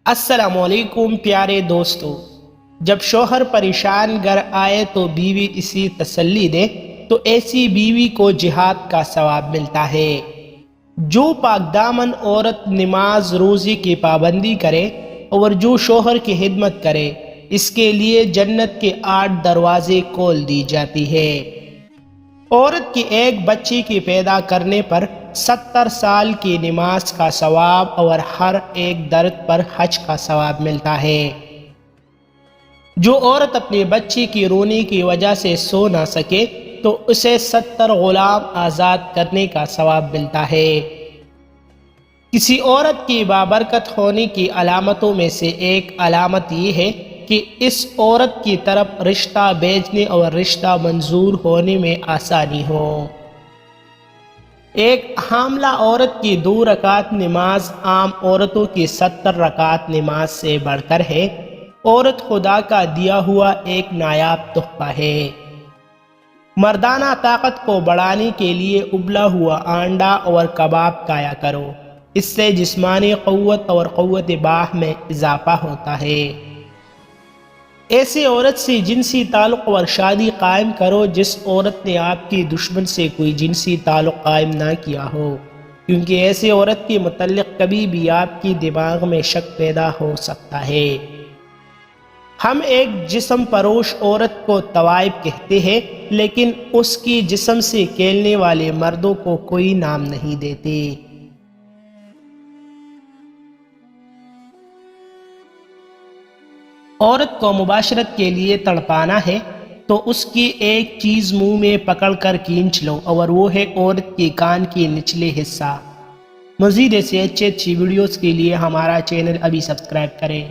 السلام علیکم پیارے دوستو، جب شوہر پریشان گھر آئے تو بیوی اسی تسلی دے تو ایسی بیوی کو جہاد کا ثواب ملتا ہے۔ جو پاک دامن عورت نماز روزی کی پابندی کرے اور جو شوہر کی خدمت کرے، اس کے لیے جنت کے 8 دروازے کھول دی جاتی ہے۔ عورت کی ایک بچی کی پیدا کرنے پر 70 سال کی نماز کا ثواب اور ہر ایک درد پر حج کا ثواب ملتا ہے۔ جو عورت اپنی بچی کی رونے کی وجہ سے سو نہ سکے تو اسے 70 غلام آزاد کرنے کا ثواب ملتا ہے۔ کسی عورت کی بابرکت ہونے کی علامتوں میں سے ایک علامت یہ ہے کہ اس عورت کی طرف رشتہ بھیجنے اور رشتہ منظور ہونے میں آسانی ہو۔ ایک حاملہ عورت کی 2 رکعت نماز عام عورتوں کی 70 رکعت نماز سے بڑھ کر ہے۔ عورت خدا کا دیا ہوا ایک نایاب تحفہ ہے۔ مردانہ طاقت کو بڑھانے کے لیے ابلا ہوا انڈا اور کباب کھایا کرو، اس سے جسمانی قوت اور قوت باہ میں اضافہ ہوتا ہے۔ ایسی عورت سے جنسی تعلق اور شادی قائم کرو جس عورت نے آپ کی دشمن سے کوئی جنسی تعلق قائم نہ کیا ہو، کیونکہ ایسی عورت کے متعلق کبھی بھی آپ کی دماغ میں شک پیدا ہو سکتا ہے۔ ہم ایک جسم پروش عورت کو طوائف کہتے ہیں، لیکن اس کی جسم سے کھیلنے والے مردوں کو کوئی نام نہیں دیتے۔ عورت کو مباشرت کے لیے تڑپانا ہے تو اس کی ایک چیز منہ میں پکڑ کر کھینچ لو، اور وہ ہے عورت کے کان کے نچلے حصہ۔ مزید ایسے اچھی ویڈیوز کے لیے ہمارا چینل ابھی سبسکرائب کریں۔